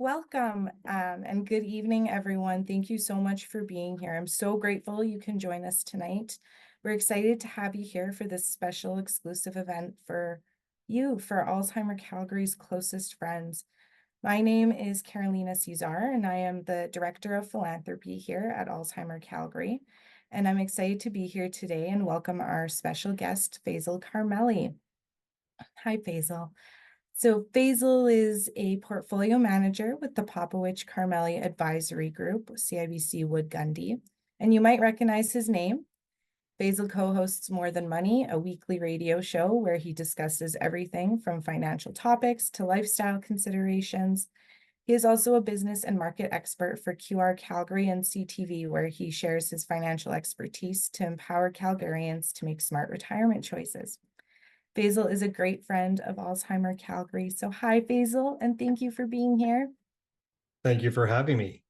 Welcome and good evening, everyone. Thank you so much for being here. I'm so grateful you can join us tonight. We're excited to have you here for this special exclusive event for you, for Alzheimer Calgary's closest friends. My name is Carolina Cesar, and I am the Director of Philanthropy here at Alzheimer Calgary. And I'm excited to be here today and welcome our special guest, Faisal Karmali. Hi, Faisal. So Faisal is a portfolio manager with the Popowich Karmali Advisory Group, CIBC Wood Gundy, and you might recognize his name. Faisal co-hosts More Than Money, a weekly radio show where he discusses everything from financial topics to lifestyle considerations. He is also a business and market expert for QR Calgary and CTV, where he shares his financial expertise to empower Calgarians to make smart retirement choices. Faisal is a great friend of Alzheimer Calgary. So hi, Faisal, and thank you for being here. Thank you for having me.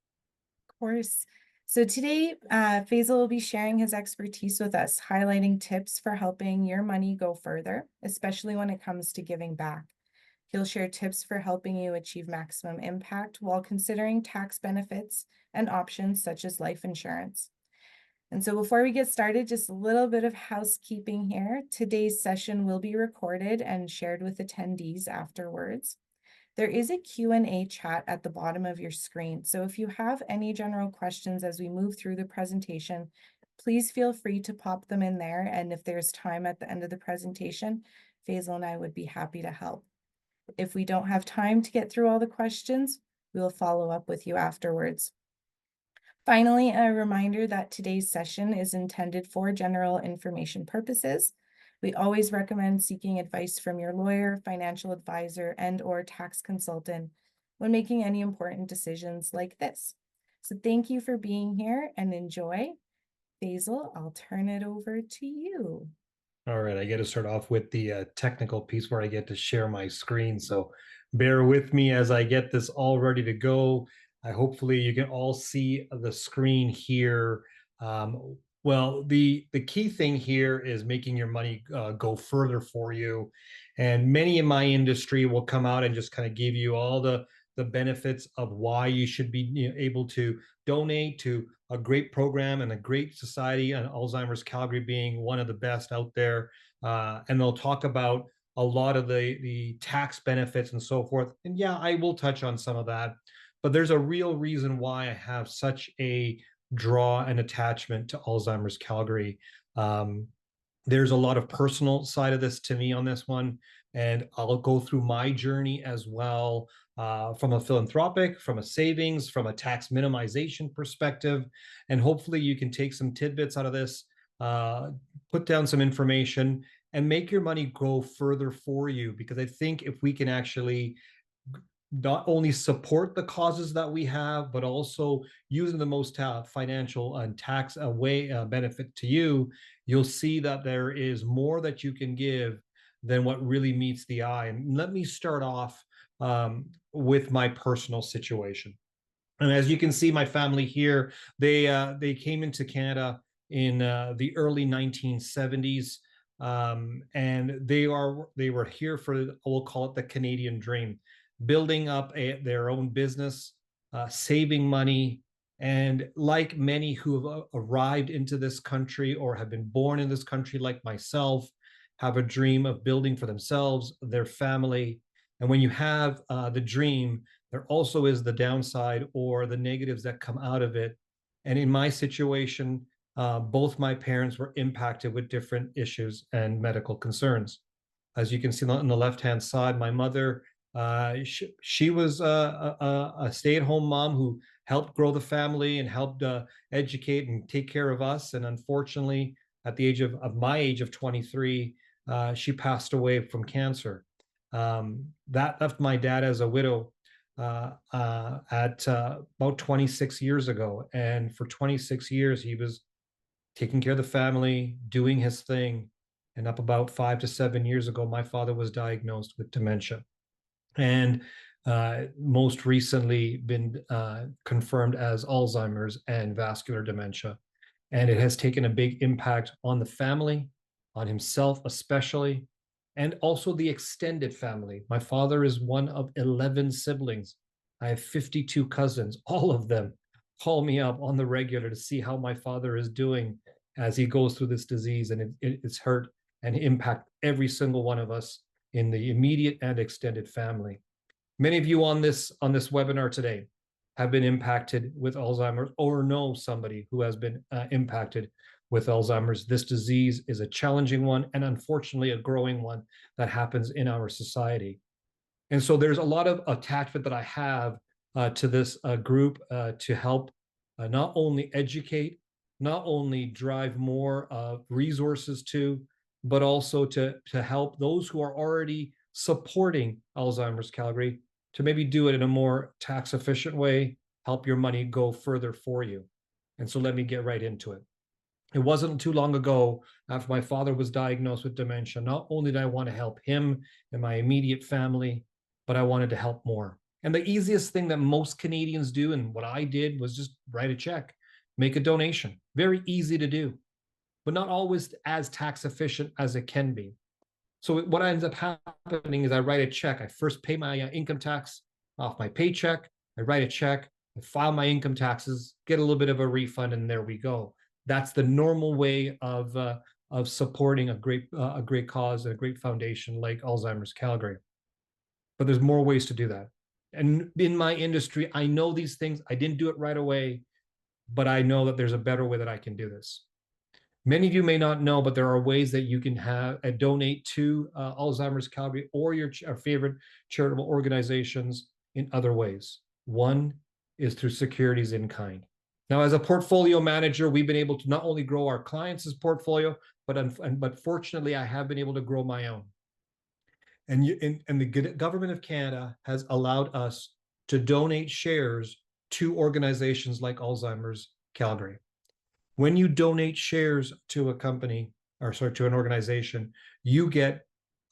Of course. So today, Faisal will be sharing his expertise with us, highlighting tips for helping your money go further, especially when it comes to giving back. He'll share tips for helping you achieve maximum impact while considering tax benefits and options such as life insurance. And so before we get started, just a little bit of housekeeping here. Today's session will be recorded and shared with attendees afterwards. There is a Q&A chat at the bottom of your screen. So if you have any general questions as we move through the presentation, please feel free to pop them in there. And if there's time at the end of the presentation, Faisal and I would be happy to help. If we don't have time to get through all the questions, we'll follow up with you afterwards. Finally, a reminder that today's session is intended for general information purposes. We always recommend seeking advice from your lawyer, financial advisor, and/or tax consultant when making any important decisions like this. So thank you for being here and enjoy. Faisal, I'll turn it over to you. All right, I get to start off with the technical piece where I get to share my screen. So bear with me as I get this all ready to go. Hopefully you can all see the screen here. Well, the key thing here is making your money go further for you. And many in my industry will come out and just kind of give you all the benefits of why you should be able to donate to a great program and a great society, and Alzheimer's Calgary being one of the best out there. And they'll talk about a lot of the tax benefits and so forth. And yeah, I will touch on some of that. But there's a real reason why I have such a draw and attachment to Alzheimer's Calgary. There's a lot of personal side of this to me on this one, and I'll go through my journey as well, from a philanthropic, from a savings, from a tax minimization perspective, and hopefully you can take some tidbits out of this, put down some information, and make your money go further for you. Because I think if we can actually not only support the causes that we have, but also using the most financial and tax way benefit to you, you'll see that there is more that you can give than what really meets the eye. And let me start off with my personal situation. And as you can see, my family here, they came into Canada in the early 1970s. And they were here for, we'll call it the Canadian dream, building up their own business, saving money. And like many who have arrived into this country or have been born in this country, like myself, have a dream of building for themselves, their family. And when you have the dream, there also is the downside or the negatives that come out of it. And in my situation, both my parents were impacted with different issues and medical concerns. As you can see on the left-hand side, my mother, she was a stay-at-home mom who helped grow the family and helped educate and take care of us. And unfortunately, at the age of my age of 23, she passed away from cancer. That left my dad as a widow at about 26 years ago. And for 26 years, he was taking care of the family, doing his thing. And up about 5 to 7 years ago, my father was diagnosed with dementia. And most recently been confirmed as Alzheimer's and vascular dementia. And it has taken a big impact on the family, on himself especially, and also the extended family. My father is one of 11 siblings. I have 52 cousins, all of them call me up on the regular to see how my father is doing as he goes through this disease, and it's hurt and impact every single one of us in the immediate and extended family. Many of you on this webinar today have been impacted with Alzheimer's or know somebody who has been impacted with Alzheimer's. This disease is a challenging one and unfortunately a growing one that happens in our society. And so there's a lot of attachment that I have to this group to help not only educate, not only drive more resources to, but also to help those who are already supporting Alzheimer's Calgary to maybe do it in a more tax efficient way, help your money go further for you. And so let me get right into it. It wasn't too long ago after my father was diagnosed with dementia. Not only did I want to help him and my immediate family, but I wanted to help more. And the easiest thing that most Canadians do, and what I did, was just write a check, make a donation. Very easy to do, but not always as tax efficient as it can be. So what ends up happening is I write a check. I first pay my income tax off my paycheck. I write a check, I file my income taxes, get a little bit of a refund, and there we go. That's the normal way of supporting a great cause, a great foundation like Alzheimer's Calgary. But there's more ways to do that. And in my industry, I know these things. I didn't do it right away, but I know that there's a better way that I can do this. Many of you may not know, but there are ways that you can have donate to Alzheimer's Calgary or your favorite charitable organizations in other ways. One is through securities in kind. Now, as a portfolio manager, we've been able to not only grow our clients' portfolio, but fortunately, I have been able to grow my own. And the government of Canada has allowed us to donate shares to organizations like Alzheimer's Calgary. When you donate shares to a company, or sorry, to an organization, you get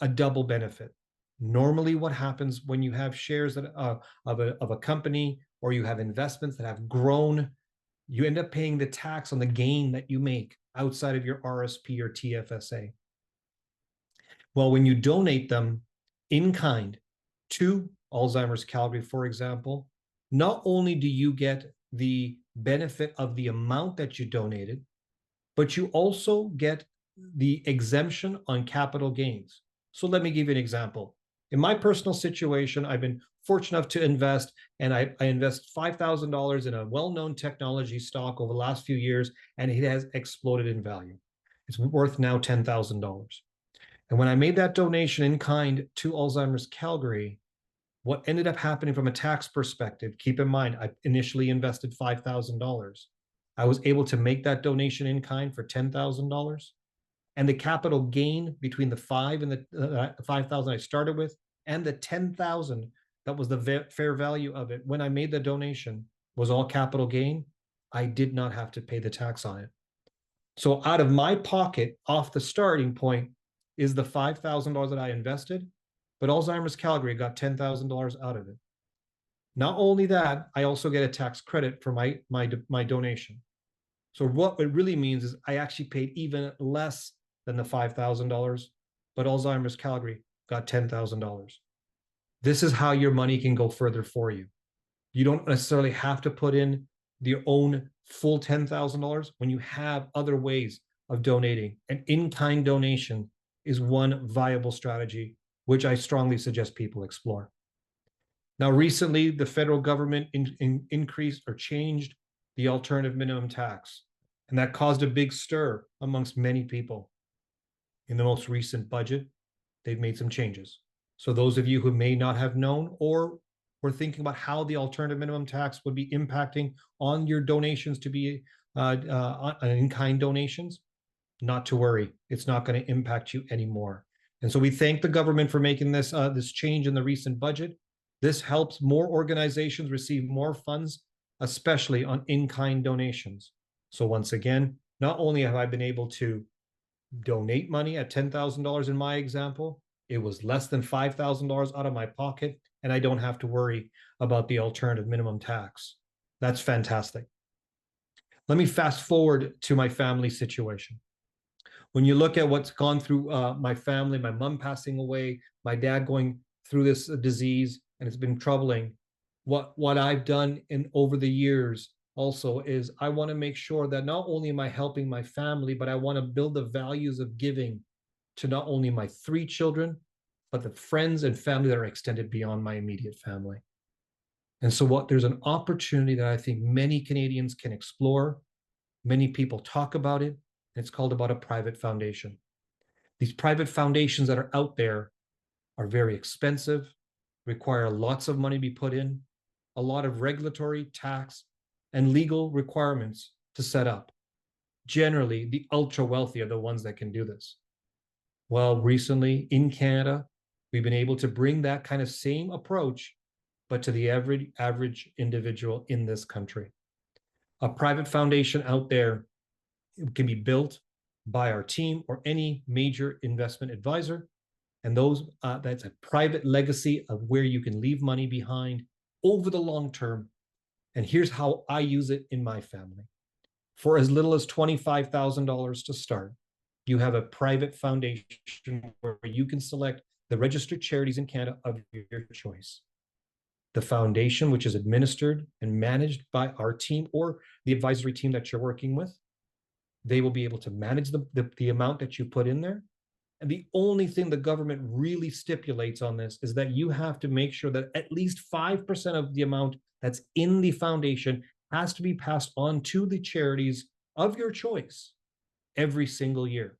a double benefit. Normally, what happens when you have shares that, of a company, or you have investments that have grown, you end up paying the tax on the gain that you make outside of your RSP or TFSA. Well, when you donate them in kind to Alzheimer's Calgary, for example, not only do you get the benefit of the amount that you donated, but you also get the exemption on capital gains. So let me give you an example. In my personal situation, I've been fortunate enough to invest, and I invest $5,000 in a well-known technology stock over the last few years, and it has exploded in value. It's worth now $10,000. And when I made that donation in kind to Alzheimer's Calgary, what ended up happening from a tax perspective, keep in mind, I initially invested $5,000. I was able to make that donation in kind for $10,000. And the capital gain between the five and the 5,000 I started with and the 10,000 that was the fair value of it when I made the donation was all capital gain. I did not have to pay the tax on it. So out of my pocket, off the starting point, is the $5,000 that I invested, but Alzheimer's Calgary got $10,000 out of it. Not only that, I also get a tax credit for my donation. So what it really means is I actually paid even less than the $5,000, but Alzheimer's Calgary got $10,000. This is how your money can go further for you. You don't necessarily have to put in your own full $10,000 when you have other ways of donating. An in-kind donation is one viable strategy, which I strongly suggest people explore. Now, recently, the federal government increased or changed the alternative minimum tax, and that caused a big stir amongst many people. In the most recent budget, they've made some changes. So those of you who may not have known or were thinking about how the alternative minimum tax would be impacting on your donations to be in-kind donations, not to worry. It's not going to impact you anymore. And so we thank the government for making this change in the recent budget. This helps more organizations receive more funds, especially on in-kind donations. So once again, not only have I been able to donate money at $10,000 in my example, it was less than $5,000 out of my pocket, and I don't have to worry about the alternative minimum tax. That's fantastic. Let me fast forward to my family situation. When you look at what's gone through my family, my mom passing away, my dad going through this disease, and it's been troubling, What I've done in over the years also is I want to make sure that not only am I helping my family, but I want to build the values of giving to not only my 3 children, but the friends and family that are extended beyond my immediate family. And so there's an opportunity that I think many Canadians can explore. Many people talk about it. And it's called about a private foundation. These private foundations that are out there are very expensive, require lots of money to be put in, a lot of regulatory, tax, and legal requirements to set up. Generally, the ultra wealthy are the ones that can do this. Well, recently in Canada, we've been able to bring that kind of same approach, but to the average individual in this country. A private foundation out there can be built by our team or any major investment advisor. And that's a private legacy of where you can leave money behind over the long term. And here's how I use it in my family. For as little as $25,000 to start, you have a private foundation where you can select the registered charities in Canada of your choice. The foundation, which is administered and managed by our team or the advisory team that you're working with, they will be able to manage the amount that you put in there. And the only thing the government really stipulates on this is that you have to make sure that at least 5% of the amount that's in the foundation has to be passed on to the charities of your choice every single year.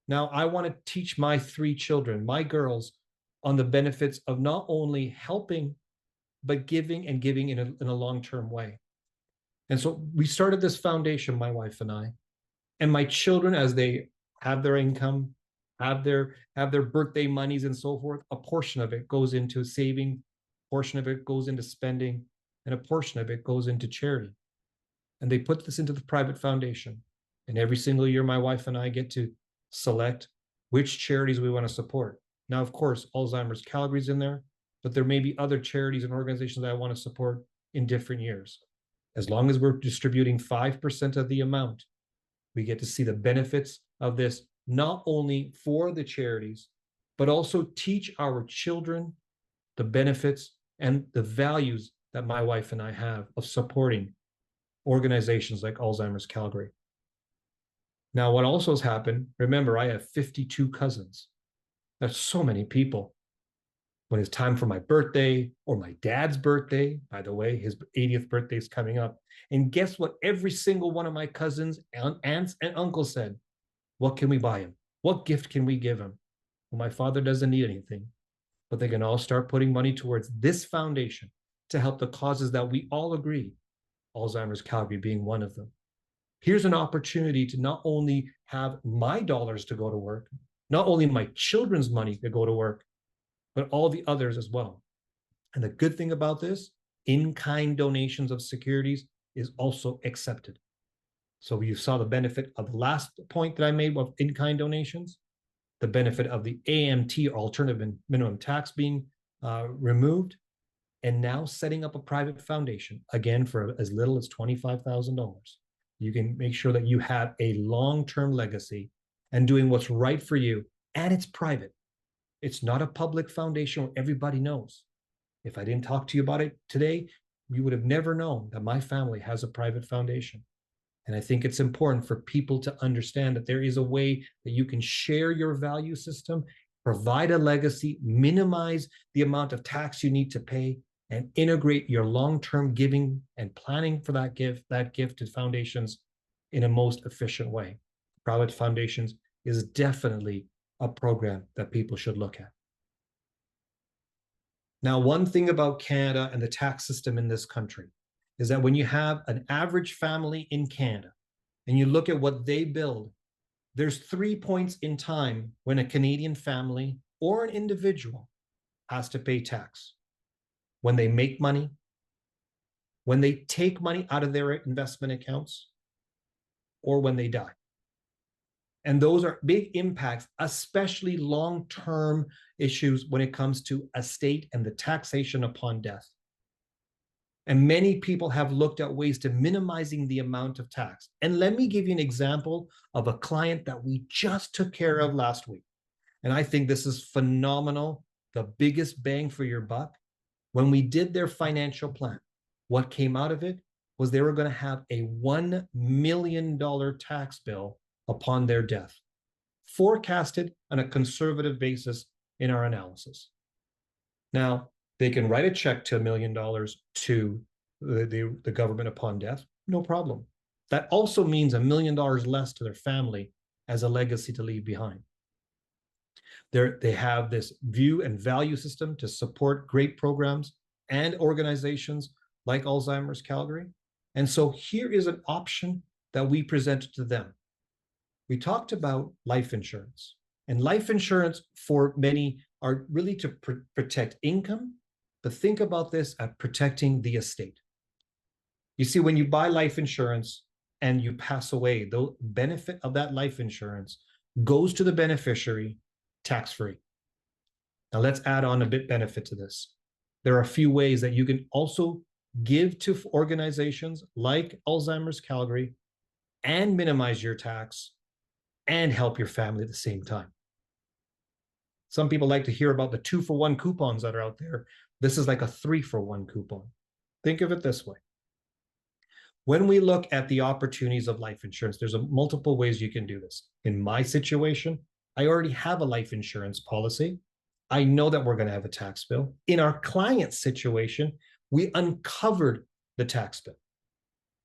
Now, I want to teach my 3 children, my girls, on the benefits of not only helping, but giving and giving in a long-term way. And so we started this foundation, my wife and I, and my children, as they have their income, have their birthday monies and so forth, a portion of it goes into saving, a portion of it goes into spending, and a portion of it goes into charity. And they put this into the private foundation. And every single year, my wife and I get to select which charities we want to support. Now, of course, Alzheimer's Calgary's in there, but there may be other charities and organizations that I want to support in different years. As long as we're distributing 5% of the amount, we get to see the benefits of this, not only for the charities, but also teach our children the benefits and the values that my wife and I have of supporting organizations like Alzheimer's Calgary. Now, what also has happened, remember, I have 52 cousins. That's so many people. When it's time for my birthday or my dad's birthday, by the way, his 80th birthday is coming up. And guess what? Every single one of my cousins, aunts, and uncles said, what can we buy him? What gift can we give him? Well, my father doesn't need anything, but they can all start putting money towards this foundation to help the causes that we all agree, Alzheimer's Calgary being one of them. Here's an opportunity to not only have my dollars to go to work, not only my children's money to go to work, but all the others as well. And the good thing about this, in-kind donations of securities is also accepted. So you saw the benefit of the last point that I made of in-kind donations, the benefit of the AMT, alternative minimum tax, being removed, and now setting up a private foundation, again, for as little as $25,000. You can make sure that you have a long-term legacy and doing what's right for you, and it's private. It's not a public foundation where everybody knows. If I didn't talk to you about it today, you would have never known that my family has a private foundation. And I think it's important for people to understand that there is a way that you can share your value system, provide a legacy, minimize the amount of tax you need to pay, and integrate your long-term giving and planning for that gift to foundations in a most efficient way. Private foundations is definitely a program that people should look at. Now, one thing about Canada and the tax system in this country is that when you have an average family in Canada and you look at what they build, there's 3 points in time when a Canadian family or an individual has to pay tax. When they make money, when they take money out of their investment accounts, or when they die. And those are big impacts, especially long-term issues when it comes to estate and the taxation upon death. And many people have looked at ways to minimizing the amount of tax. And let me give you an example of a client that we just took care of last week. And I think this is phenomenal, the biggest bang for your buck. When we did their financial plan, what came out of it was they were going to have a $1 million tax bill upon their death, forecasted on a conservative basis in our analysis. Now, they can write a check to $1 million to the government upon death, no problem. That also means $1 million less to their family as a legacy to leave behind. They have this view and value system to support great programs and organizations like Alzheimer's Calgary. And so here is an option that we presented to them. We talked about life insurance, and life insurance for many are really to protect income, but think about this at protecting the estate. You see, when you buy life insurance and you pass away, the benefit of that life insurance goes to the beneficiary tax-free. Now let's add on a bit benefit to this. There are a few ways that you can also give to organizations like Alzheimer's Calgary and minimize your tax and help your family at the same time. Some people like to hear about the 2-for-1 coupons that are out there. This is like a 3-for-1 coupon. Think of it this way. When we look at the opportunities of life insurance, there's multiple ways you can do this. In my situation, I already have a life insurance policy. I know that we're going to have a tax bill. In our client's situation, we uncovered the tax bill.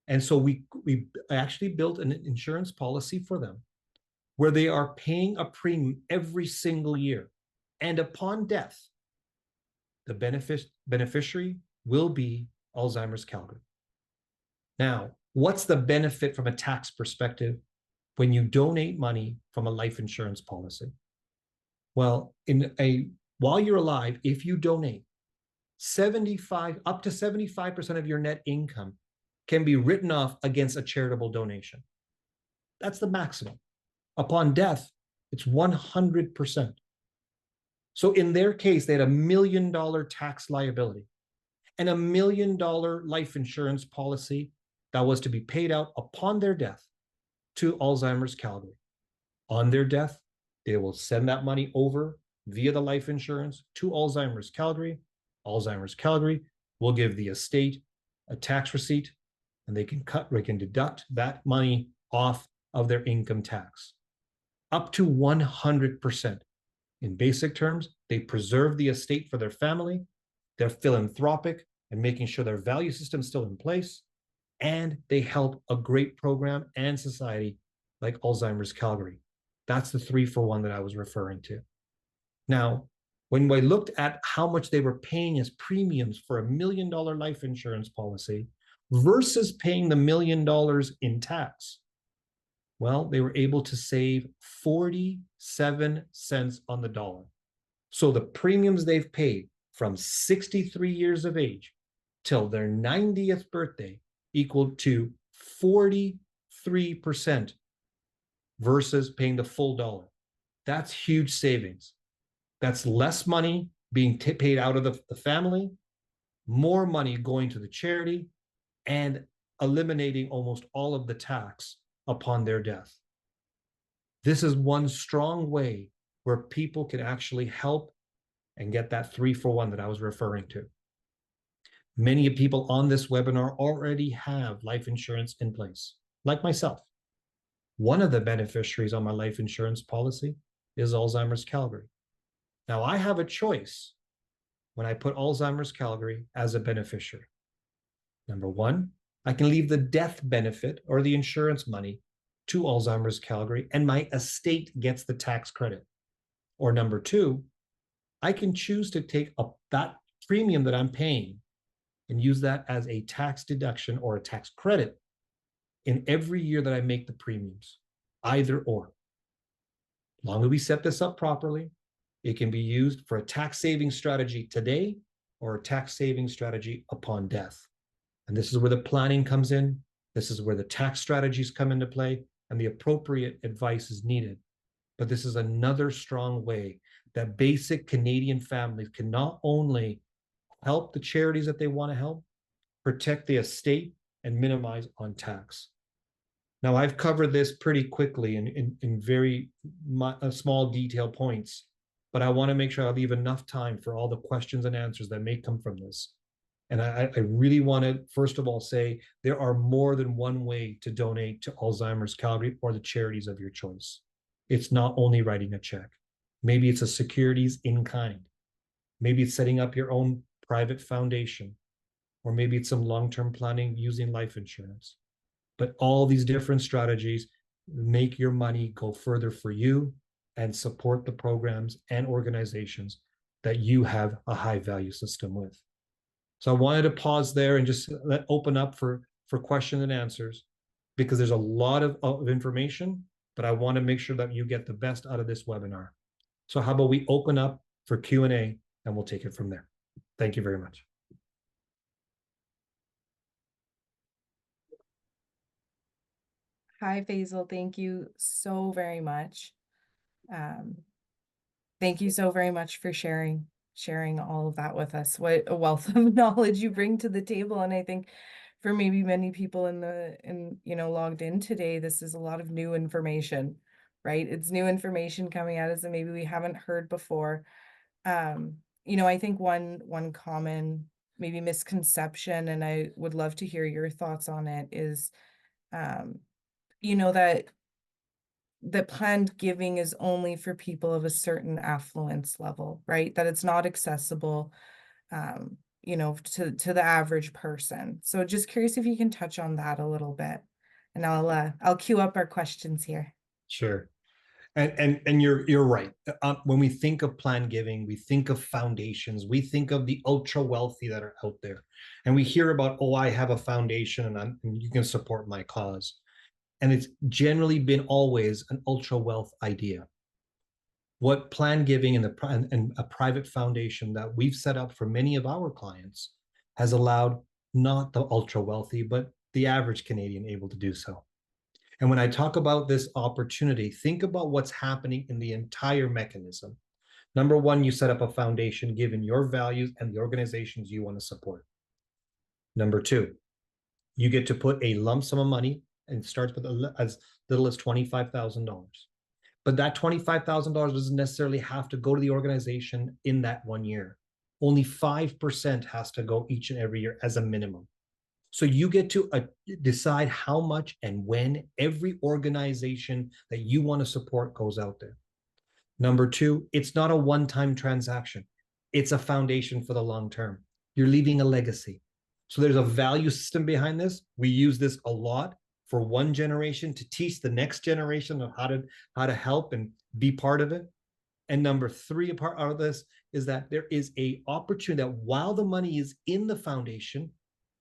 And so we actually built an insurance policy for them where they are paying a premium every single year. And upon death, the beneficiary will be Alzheimer's Calgary. Now, what's the benefit from a tax perspective when you donate money from a life insurance policy? Well, while you're alive, if you donate, up to 75% of your net income can be written off against a charitable donation. That's the maximum. Upon death, it's 100%. So in their case, they had $1 million tax liability and $1 million life insurance policy that was to be paid out upon their death to Alzheimer's Calgary. On their death, they will send that money over via the life insurance to Alzheimer's Calgary. Alzheimer's Calgary will give the estate a tax receipt, and they can deduct that money off of their income tax. Up to 100%. In basic terms, they preserve the estate for their family. They're philanthropic and making sure their value system is still in place. And they help a great program and society like Alzheimer's Calgary. That's the 3-for-1 that I was referring to. Now, when we looked at how much they were paying as premiums for $1 million life insurance policy versus paying the $1 million in tax, well, they were able to save 47 cents on the dollar. So the premiums they've paid from 63 years of age till their 90th birthday equal to 43% versus paying the full dollar. That's huge savings. That's less money being paid out of the family, more money going to the charity, and eliminating almost all of the tax upon their death. This is one strong way where people can actually help and get that 3-for-1 that I was referring to. Many people on this webinar already have life insurance in place, like myself. One of the beneficiaries on my life insurance policy is Alzheimer's Calgary. Now, I have a choice when I put Alzheimer's Calgary as a beneficiary. Number one, I can leave the death benefit or the insurance money to Alzheimer's Calgary, and my estate gets the tax credit. Or number two, I can choose to take up that premium that I'm paying and use that as a tax deduction or a tax credit in every year that I make the premiums, either or. As long as we set this up properly, it can be used for a tax saving strategy today or a tax saving strategy upon death. And this is where the planning comes in. This is where the tax strategies come into play and the appropriate advice is needed. But this is another strong way that basic Canadian families can not only help the charities that they want to help, protect the estate, and minimize on tax. Now, I've covered this pretty quickly in very small detail points, but I want to make sure I leave enough time for all the questions and answers that may come from this. And I really want to, first of all, say there are more than one way to donate to Alzheimer's Calgary or the charities of your choice. It's not only writing a check. Maybe it's a securities in kind. Maybe it's setting up your own private foundation, or maybe it's some long-term planning using life insurance. But all these different strategies make your money go further for you and support the programs and organizations that you have a high value system with. So I wanted to pause there and just open up for question and answers, because there's a lot of information, but I want to make sure that you get the best out of this webinar. So how about we open up for Q&A and we'll take it from there. Thank you very much. Hi, Faisal. Thank you so very much. Thank you so very much for sharing all of that with us. What a wealth of knowledge you bring to the table. And I think for maybe many people logged in today, this is a lot of new information, right? It's new information coming at us that maybe we haven't heard before. I think one common maybe misconception, and I would love to hear your thoughts on it, is that planned giving is only for people of a certain affluence level, right? That it's not accessible, to the average person. So just curious if you can touch on that a little bit, and I'll queue up our questions here. Sure. And you're right. When we think of planned giving, we think of foundations, we think of the ultra wealthy that are out there, and we hear about, oh, I have a foundation and you can support my cause. And it's generally been always an ultra wealth idea. What planned giving and a private foundation that we've set up for many of our clients has allowed not the ultra wealthy, but the average Canadian able to do so. And when I talk about this opportunity, think about what's happening in the entire mechanism. Number one, you set up a foundation given your values and the organizations you want to support. Number two, you get to put a lump sum of money, and it starts with as little as $25,000. But that $25,000 doesn't necessarily have to go to the organization in that 1 year. Only 5% has to go each and every year as a minimum. So you get to decide how much and when every organization that you want to support goes out there. Number two, it's not a one-time transaction. It's a foundation for the long term. You're leaving a legacy. So there's a value system behind this. We use this a lot for one generation to teach the next generation of how to help and be part of it. And number three, a part of this is that there is a opportunity that while the money is in the foundation,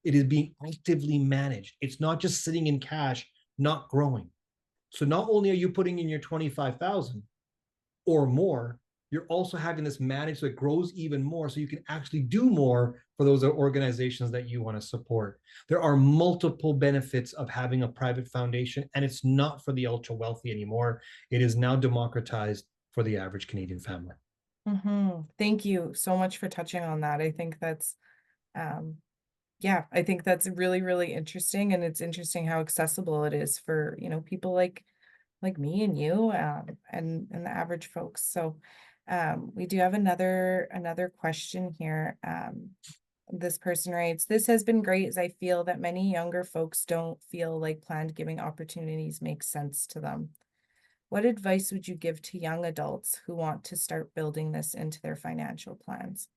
it is being actively managed. It's not just sitting in cash, not growing. So not only are you putting in your 25,000 or more, you're also having this managed so it grows even more, so you can actually do more for those organizations that you want to support. There are multiple benefits of having a private foundation, and it's not for the ultra wealthy anymore. It is now democratized for the average Canadian family. Thank you so much for touching on that. I think that's I think that's really, really interesting, and it's interesting how accessible it is for people like me and you, and the average folks. So we do have another question here. This person writes, "This has been great, as I feel that many younger folks don't feel like planned giving opportunities make sense to them. What advice would you give to young adults who want to start building this into their financial plans?"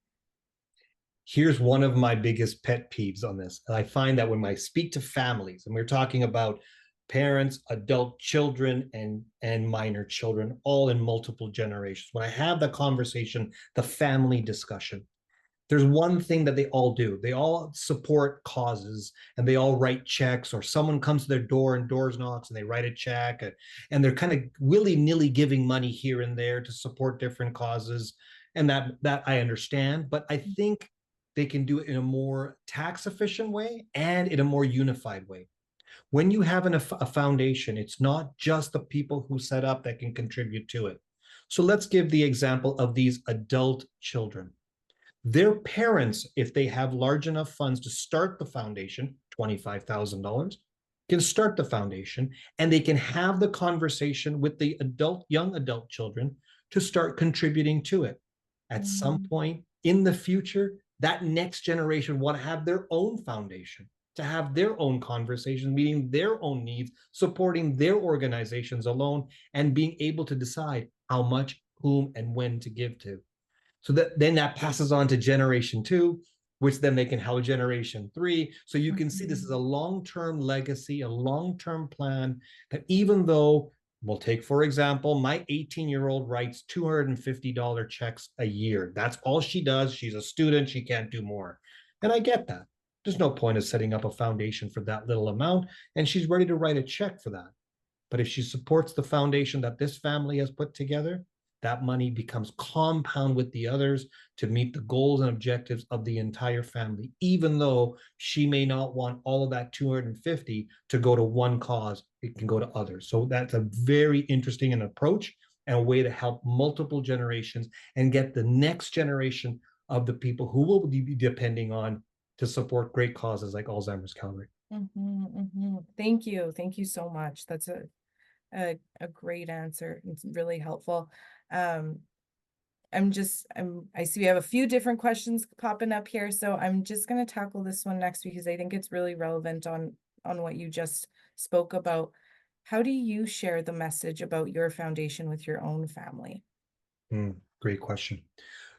Here's one of my biggest pet peeves on this. And I find that when I speak to families, and we're talking about parents, adult children, and minor children, all in multiple generations, when I have the conversation, the family discussion, there's one thing that they all do. They all support causes, and they all write checks, or someone comes to their door and doors knocks and they write a check, and they're kind of willy-nilly giving money here and there to support different causes. And that I understand, but I think they can do it in a more tax efficient way and in a more unified way. When you have a foundation, it's not just the people who set up that can contribute to it. So let's give the example of these adult children. Their parents, if they have large enough funds to start the foundation, $25,000, can start the foundation, and they can have the conversation with the young adult children to start contributing to it. At some Mhm. point in the future, that next generation want to have their own foundation, to have their own conversations, meeting their own needs, supporting their organizations alone, and being able to decide how much, whom, and when to give to. So that then that passes on to generation two, which then they can help generation three. So you can see this is a Mhm. long-term legacy, a long-term plan that even though we'll take, for example, my 18-year-old writes $250 checks a year. That's all she does. She's a student. She can't do more. And I get that. There's no point of setting up a foundation for that little amount. And she's ready to write a check for that. But if she supports the foundation that this family has put together, that money becomes compound with the others to meet the goals and objectives of the entire family, even though she may not want all of that 250 to go to one cause, it can go to others. So that's a very interesting approach and a way to help multiple generations and get the next generation of the people who will be depending on to support great causes like Alzheimer's Calgary. Mhm. Mhm. Thank you. Thank you so much. That's a great answer. It's really helpful. Um, I see we have a few different questions popping up here, so I'm just going to tackle this one next because I think it's really relevant on what you just spoke about. How do you share the message about your foundation with your own family? Great question.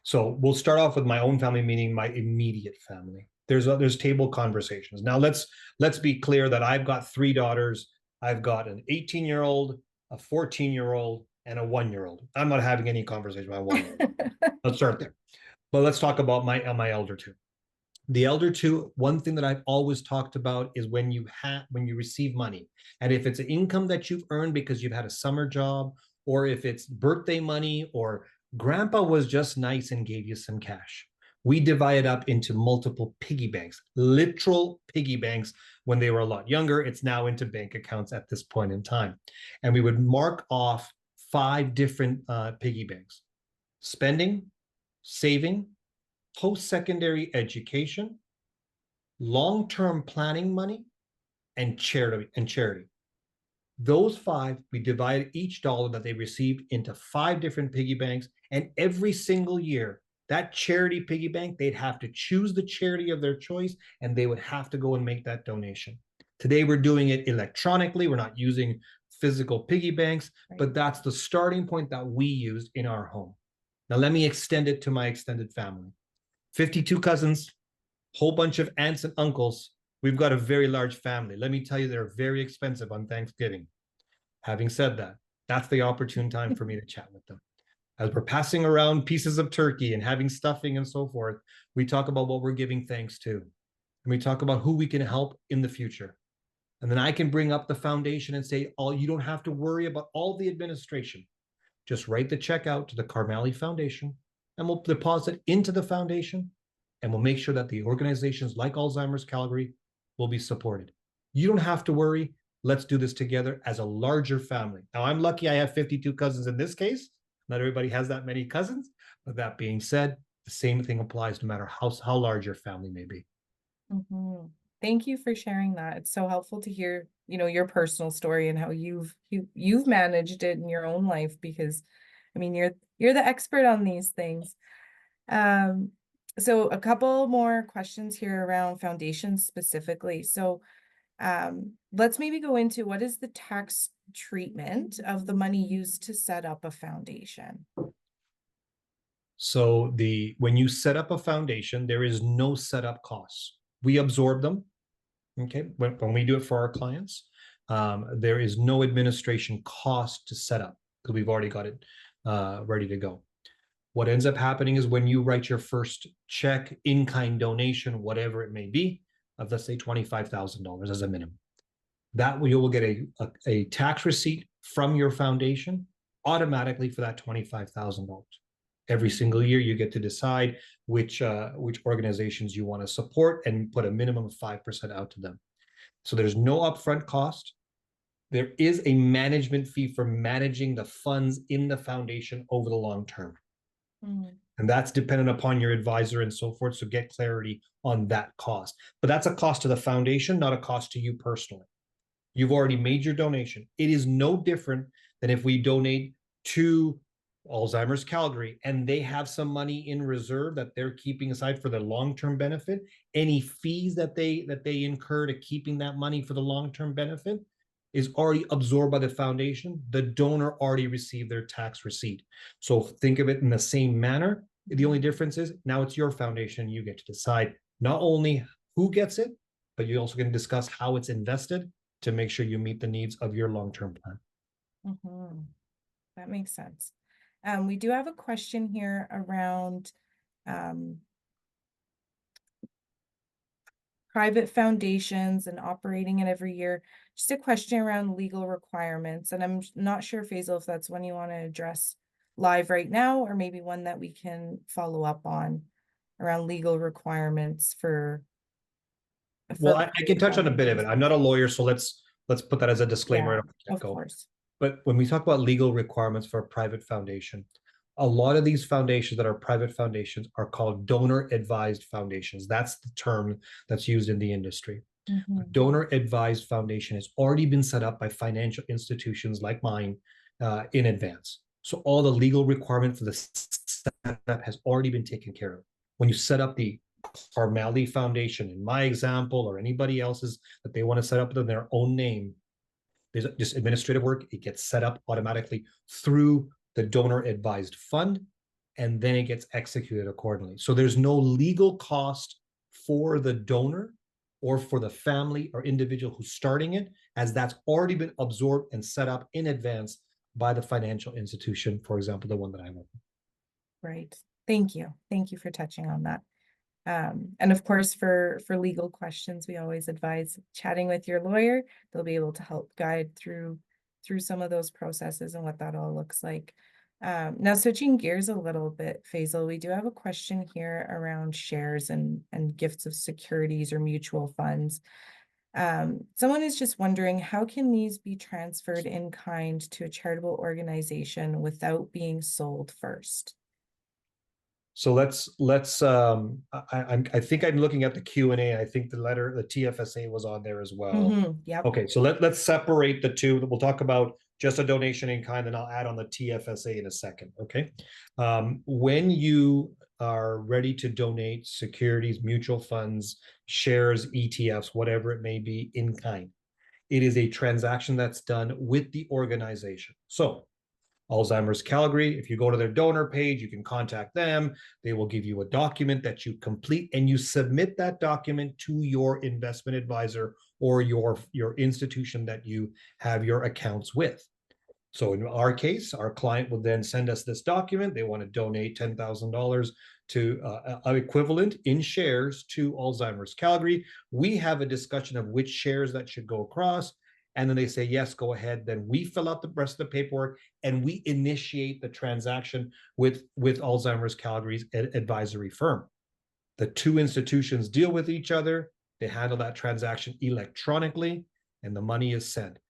So we'll start off with my own family, meaning my immediate family. There's table conversations. Now let's be clear that I've got three daughters. I've got an 18-year-old, a 14-year-old, and a 1-year-old. I'm not having any conversation with my 1-year-old. Let's start there. But let's talk about my elder two. The elder two, one thing that I've always talked about is when you receive money, and if it's an income that you've earned because you've had a summer job, or if it's birthday money, or grandpa was just nice and gave you some cash. We divide it up into multiple piggy banks, literal piggy banks. When they were a lot younger, it's now into bank accounts at this point in time. And we would mark off 5 different piggy banks: spending, saving, post-secondary education, long-term planning money, and charity. Those 5, we divided each dollar that they received into 5 different piggy banks, and every single year, that charity piggy bank, they'd have to choose the charity of their choice, and they would have to go and make that donation. Today, we're doing it electronically. We're not using physical piggy banks, Right. but that's the starting point that we used in our home. Now, let me extend it to my extended family. 52 cousins, whole bunch of aunts and uncles. We've got a very large family. Let me tell you, they're very expensive on Thanksgiving. Having said that, that's the opportune time for me to chat with them. As we're passing around pieces of turkey and having stuffing and so forth, we talk about what we're giving thanks to. And we talk about who we can help in the future. And then I can bring up the foundation and say, oh, you don't have to worry about all the administration. Just write the check out to the Karmali Foundation, and we'll deposit into the foundation, and we'll make sure that the organizations like Alzheimer's Calgary will be supported. You don't have to worry. Let's do this together as a larger family. Now, I'm lucky I have 52 cousins in this case. Not everybody has that many cousins. But that being said, the same thing applies no matter how large your family may be. Mhm. Thank you for sharing that. It's so helpful to hear, your personal story and how you've managed it in your own life because I mean you're the expert on these things. Um, so a couple more questions here around foundations specifically. So let's maybe go into what is the tax treatment of the money used to set up a foundation? So when you set up a foundation, there is no setup costs. We absorb them. Okay, when we do it for our clients, there is no administration cost to set up because we've already got it ready to go. What ends up happening is when you write your first check, in-kind donation, whatever it may be, of let's say $25,000 as a minimum, that you will get a tax receipt from your foundation automatically for that $25,000. Every single year, you get to decide which organizations you want to support and put a minimum of 5% out to them. So there's no upfront cost. There is a management fee for managing the funds in the foundation over the long term. Mm. And that's dependent upon your advisor and so forth. So get clarity on that cost. But that's a cost to the foundation, not a cost to you personally. You've already made your donation. It is no different than if we donate to Alzheimer's Calgary, and they have some money in reserve that they're keeping aside for the long-term benefit, any fees that they incur to keeping that money for the long-term benefit is already absorbed by the foundation. The donor already received their tax receipt. So think of it in the same manner. The only difference is now it's your foundation. You get to decide not only who gets it, but you also can discuss how it's invested to make sure you meet the needs of your long-term plan. That makes sense. We do have a question here around private foundations and operating it every year. Just a question around legal requirements. And I'm not sure, Faisal, if that's one you want to address live right now, or maybe one that we can follow up on around legal requirements for. Well, I can touch on a bit of it. I'm not a lawyer, so let's put that as a disclaimer. Yeah, of course. But when we talk about legal requirements for a private foundation, a lot of these foundations that are private foundations are called donor advised foundations. That's the term that's used in the industry. A donor advised foundation has already been set up by financial institutions like mine in advance. So all the legal requirement for the setup has already been taken care of. When you set up the Karmali Foundation, in my example, or anybody else's that they want to set up in their own name, there's just administrative work. It gets set up automatically through the donor advised fund, and then it gets executed accordingly. So there's no legal cost for the donor or for the family or individual who's starting it, as that's already been absorbed and set up in advance by the financial institution, for example, the one that I'm with. Right. Thank you. Thank you for touching on that. And of course, for legal questions, we always advise chatting with your lawyer. They'll be able to help guide through some of those processes and what that all looks like. Now, switching gears a little bit, Faisal, we do have a question here around shares and gifts of securities or mutual funds. Someone is just wondering, how can these be transferred in kind to a charitable organization without being sold first? So I think I'm looking at the Q&A. I think the TFSA was on there as well. Yep. Okay, so let's separate the two. We'll talk about just a donation in kind, and I'll add on the TFSA in a second. Okay. When you are ready to donate securities, mutual funds, shares, ETFs, whatever it may be, in kind, it is a transaction that's done with the organization. So Alzheimer's Calgary, if you go to their donor page, you can contact them. They will give you a document that you complete, and you submit that document to your investment advisor or your institution that you have your accounts with. So in our case, our client will then send us this document. They want to donate $10,000 to an equivalent in shares to Alzheimer's Calgary. We have a discussion of which shares that should go across. And then they say, yes, go ahead. Then we fill out the rest of the paperwork and we initiate the transaction with Alzheimer's Calgary's advisory firm. The two institutions deal with each other. They handle that transaction electronically, and the money is sent.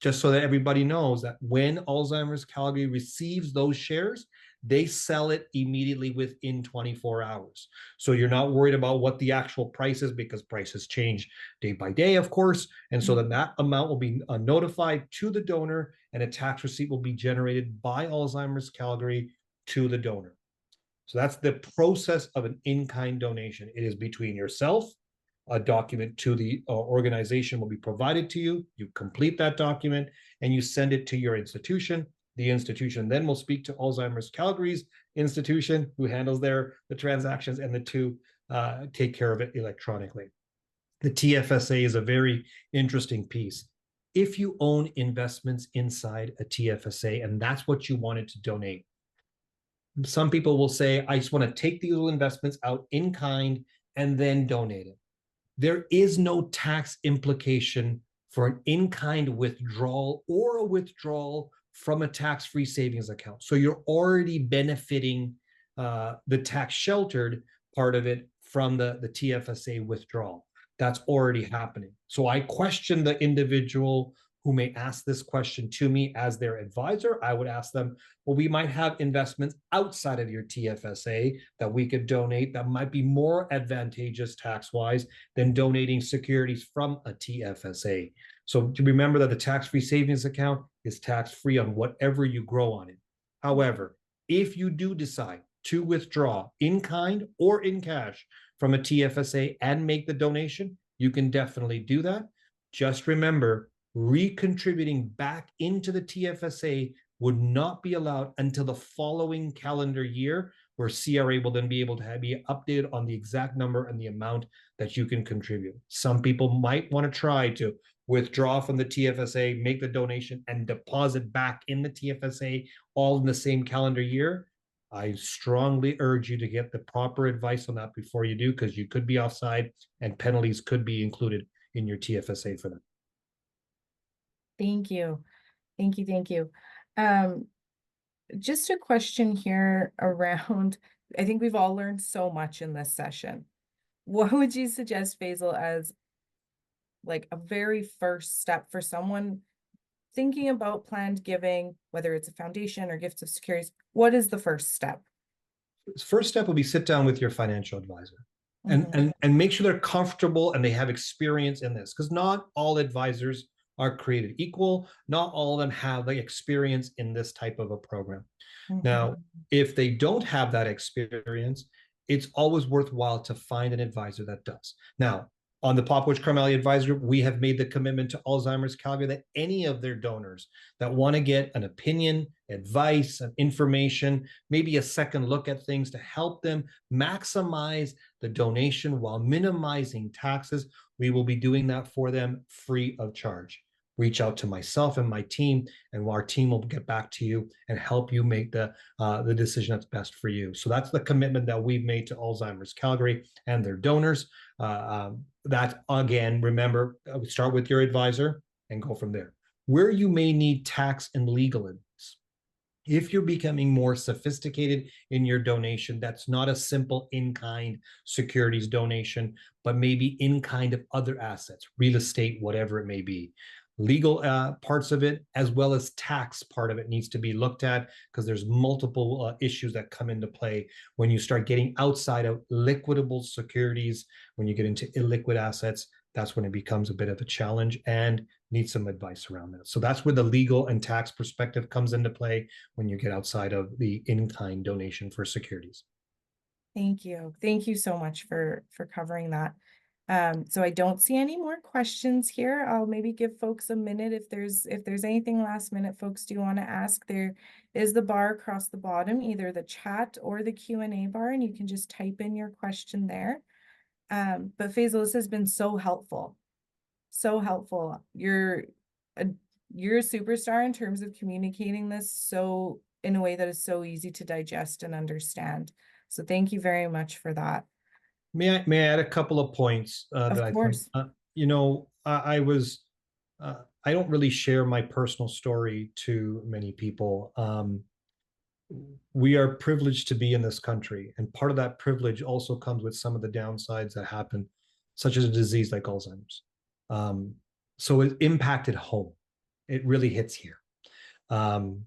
Just so that everybody knows that when Alzheimer's Calgary receives those shares, they sell it immediately within 24 hours. So you're not worried about what the actual price is, because prices change day by day, of course. And so then that amount will be notified to the donor, and a tax receipt will be generated by Alzheimer's Calgary to the donor. So that's the process of an in-kind donation. It is between yourself. A document to the organization will be provided to you. You complete that document and you send it to your institution. The institution then will speak to Alzheimer's Calgary's institution, who handles the transactions, and the two take care of it electronically. The TFSA is a very interesting piece. If you own investments inside a TFSA and that's what you wanted to donate, some people will say, I just want to take these investments out in kind and then donate it. There is no tax implication for an in-kind withdrawal or a withdrawal from a tax-free savings account. So you're already benefiting the tax-sheltered part of it from the TFSA withdrawal. That's already happening. So I question the individual who may ask this question to me as their advisor. I would ask them, well, we might have investments outside of your TFSA that we could donate that might be more advantageous tax-wise than donating securities from a TFSA. So to remember that the tax-free savings account is tax-free on whatever you grow on it. However, if you do decide to withdraw in kind or in cash from a TFSA and make the donation, you can definitely do that. Just remember, recontributing back into the TFSA would not be allowed until the following calendar year, where CRA will then be able to be updated on the exact number and the amount that you can contribute. Some people might want to try to withdraw from the TFSA, make the donation, and deposit back in the TFSA all in the same calendar year. I strongly urge you to get the proper advice on that before you do, because you could be offside and penalties could be included in your TFSA for that. Thank you. Thank you. Thank you. Um, just a question here around, I think we've all learned so much in this session. What would you suggest, Faisal, as like a very first step for someone thinking about planned giving, whether it's a foundation or gifts of securities? What is the first step? First step will be sit down with your financial advisor and Mhm, make sure they're comfortable and they have experience in this, because not all advisors are created equal. Not all of them have the experience in this type of a program. mhm. Now, if they don't have that experience, it's always worthwhile to find an advisor that does. Now, on the Popowich Karmali Advisory Group, we have made the commitment to Alzheimer's Calgary that any of their donors that want to get an opinion, advice, and information, maybe a second look at things to help them maximize the donation while minimizing taxes, we will be doing that for them free of charge. Reach out to myself and my team, and our team will get back to you and help you make the decision that's best for you. So that's the commitment that we've made to Alzheimer's Calgary and their donors. That again, remember, start with your advisor and go from there. Where you may need tax and legal advice, if you're becoming more sophisticated in your donation, that's not a simple in-kind securities donation, but maybe in-kind of other assets, real estate, whatever it may be. Legal parts of it, as well as tax part of it, needs to be looked at, because there's multiple issues that come into play when you start getting outside of liquidable securities. When you get into illiquid assets, that's when it becomes a bit of a challenge and need some advice around that. So that's where the legal and tax perspective comes into play when you get outside of the in-kind donation for securities. Thank you. Thank you so much for covering that. So I don't see any more questions here. I'll maybe give folks a minute if there's anything last minute folks do want to ask. There is the bar across the bottom, either the chat or the Q&A bar, and you can just type in your question there. But Faisal, this has been so helpful. So helpful. A you're a superstar in terms of communicating this so in a way that is so easy to digest and understand. So thank you very much for that. May I add a couple of points Of that I think, course. I don't really share my personal story to many people. We are privileged to be in this country, and part of that privilege also comes with some of the downsides that happen, such as a disease like Alzheimer's. Um, so it impacted home. It really hits here. Um,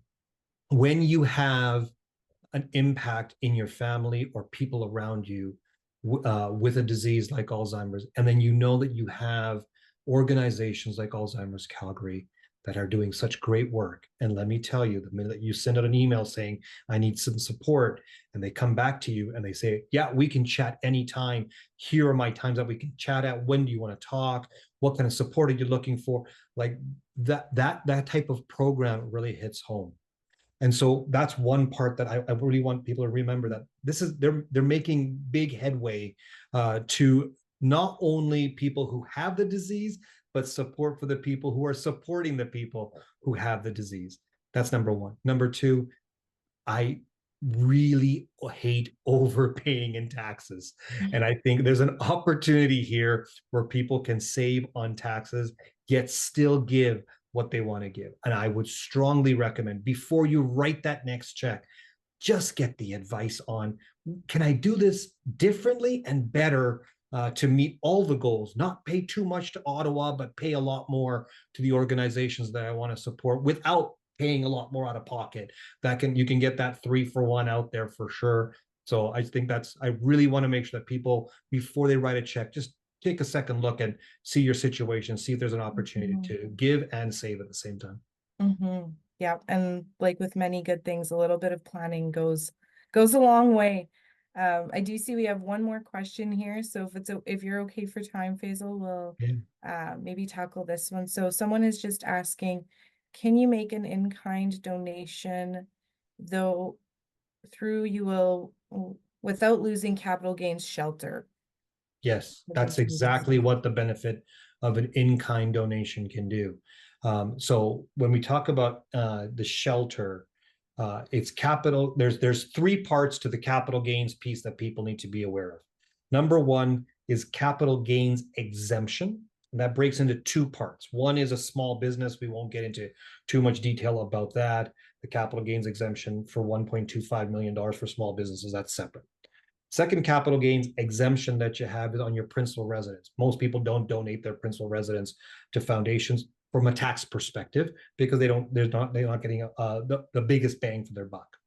when you have an impact in your family or people around you with a disease like Alzheimer's, and then you know that you have organizations like Alzheimer's Calgary that are doing such great work. And let me tell you, the minute that you send out an email saying, I need some support, and they come back to you and they say, yeah, we can chat anytime. Here are my times that we can chat at. When do you want to talk? What kind of support are you looking for? Like that type of program really hits home. And so that's one part that I really want people to remember, that this is they're making big headway to not only people who have the disease, but support for the people who are supporting the people who have the disease. That's number one. Number two, I really hate overpaying in taxes. And I think there's an opportunity here where people can save on taxes, yet still give what they want to give. And I would strongly recommend, before you write that next check, just get the advice on, can I do this differently and better to meet all the goals, not pay too much to Ottawa, but pay a lot more to the organizations that I want to support without paying a lot more out of pocket. You can get that 3-for-1 out there for sure. So I think I really want to make sure that people, before they write a check, just take a second look and see your situation, see if there's an opportunity Mhm. to give and save at the same time. Mhm. Yeah, and like with many good things, a little bit of planning goes a long way. I do see we have one more question here, so if you're okay for time, Faisal, we'll Yeah. maybe tackle this one. So someone is just asking, can you make an in-kind donation though through you will without losing capital gains shelter? Yes, For that's donating? exactly what the benefit of an in-kind donation can do. So when we talk about the shelter, it's capital. There's three parts to the capital gains piece that people need to be aware of. Number one is capital gains exemption. And that breaks into two parts. One is a small business. We won't get into too much detail about that. The capital gains exemption for $1.25 million for small businesses, that's separate. Second capital gains exemption that you have is on your principal residence. Most people don't donate their principal residence to foundations from a tax perspective because they're not getting the biggest bang for their buck.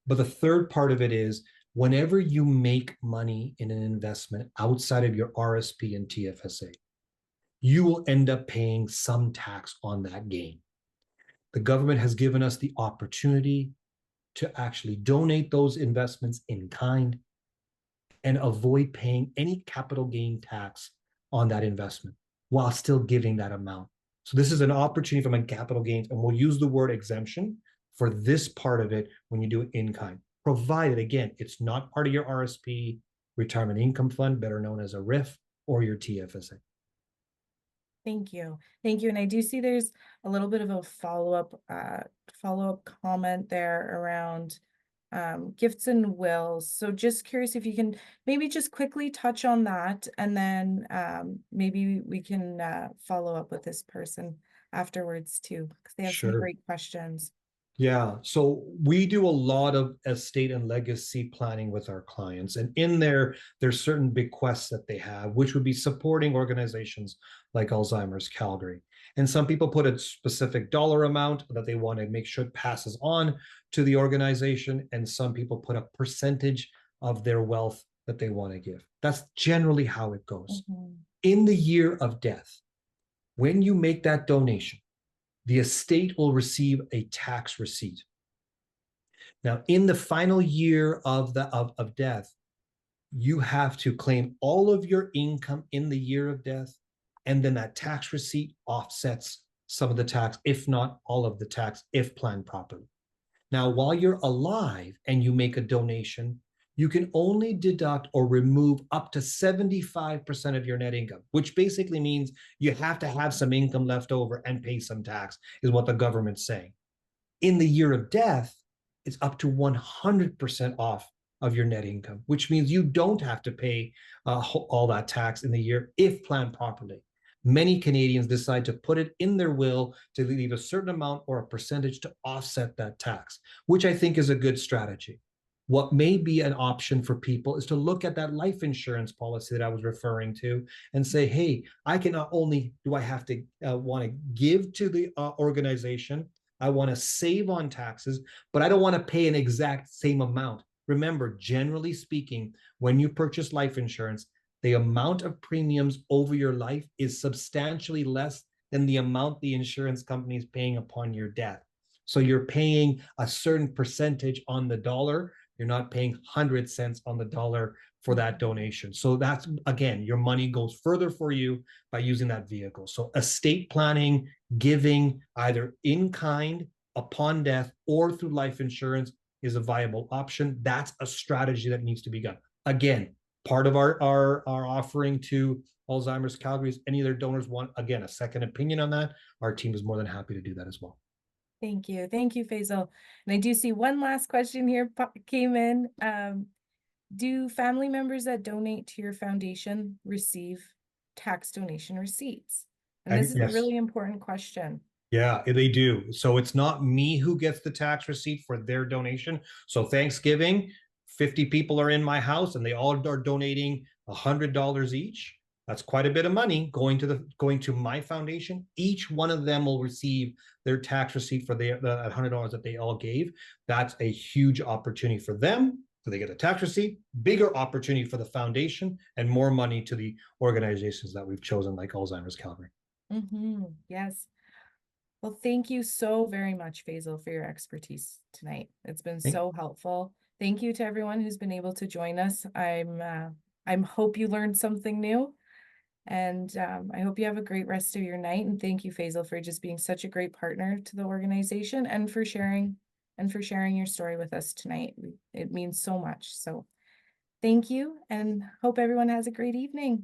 But the third part of it is whenever you make money in an investment outside of your RSP and TFSA, you will end up paying some tax on that gain. The government has given us the opportunity to actually donate those investments in kind and avoid paying any capital gain tax on that investment while still giving that amount. So this is an opportunity from a capital gains, and we'll use the word exemption for this part of it when you do it in kind, provided again, it's not part of your RSP, retirement income fund, better known as a RIF, or your TFSA. Thank you. Thank you. And I do see there's a little bit of a follow-up comment there around gifts and wills. So just curious if you can maybe just quickly touch on that, and then maybe we can follow up with this person afterwards too, because they have some Sure. great questions. Yeah, so we do a lot of estate and legacy planning with our clients. And in there, there's certain bequests that they have, which would be supporting organizations like Alzheimer's Calgary. And some people put a specific dollar amount that they want to make sure it passes on to the organization. And some people put a percentage of their wealth that they want to give. That's generally how it goes. Mhm. In the year of death, when you make that donation, the estate will receive a tax receipt. Now, in the final year of death, you have to claim all of your income in the year of death, and then that tax receipt offsets some of the tax, if not all of the tax, if planned properly. Now, while you're alive and you make a donation, you can only deduct or remove up to 75% of your net income, which basically means you have to have some income left over and pay some tax, is what the government's saying. In the year of death, it's up to 100% off of your net income, which means you don't have to pay all that tax in the year if planned properly. Many Canadians decide to put it in their will to leave a certain amount or a percentage to offset that tax, which I think is a good strategy. What may be an option for people is to look at that life insurance policy that I was referring to and say, hey, I can not only do I have to want to give to the organization, I want to save on taxes, but I don't want to pay an exact same amount. Remember, generally speaking, when you purchase life insurance, the amount of premiums over your life is substantially less than the amount the insurance company is paying upon your death. So you're paying a certain percentage on the dollar. You're not paying 100 cents on the dollar for that donation. So that's, again, your money goes further for you by using that vehicle. So estate planning, giving either in kind upon death or through life insurance is a viable option. That's a strategy that needs to be done. Again, part of our offering to Alzheimer's Calgary is any of their donors want, again, a second opinion on that. Our team is more than happy to do that as well. Thank you. Thank you, Faisal. And I do see one last question here came in. Do family members that donate to your foundation receive tax donation receipts? And this is a Yes. really important question. Yeah, they do. So it's not me who gets the tax receipt for their donation. So Thanksgiving, 50 people are in my house and they all are donating $100 each. That's quite a bit of money going to my foundation. Each one of them will receive their tax receipt for the $100 that they all gave. That's a huge opportunity for them. So they get a tax receipt, bigger opportunity for the foundation, and more money to the organizations that we've chosen, like Alzheimer's Calgary. Yes. Well, thank you so very much, Faisal, for your expertise tonight. It's been Thank, so helpful. Thank you to everyone who's been able to join us. I'm hope you learned something new, and I hope you have a great rest of your night. And thank you, Faisal, for just being such a great partner to the organization and for sharing your story with us tonight. It means so much. So thank you, and hope everyone has a great evening.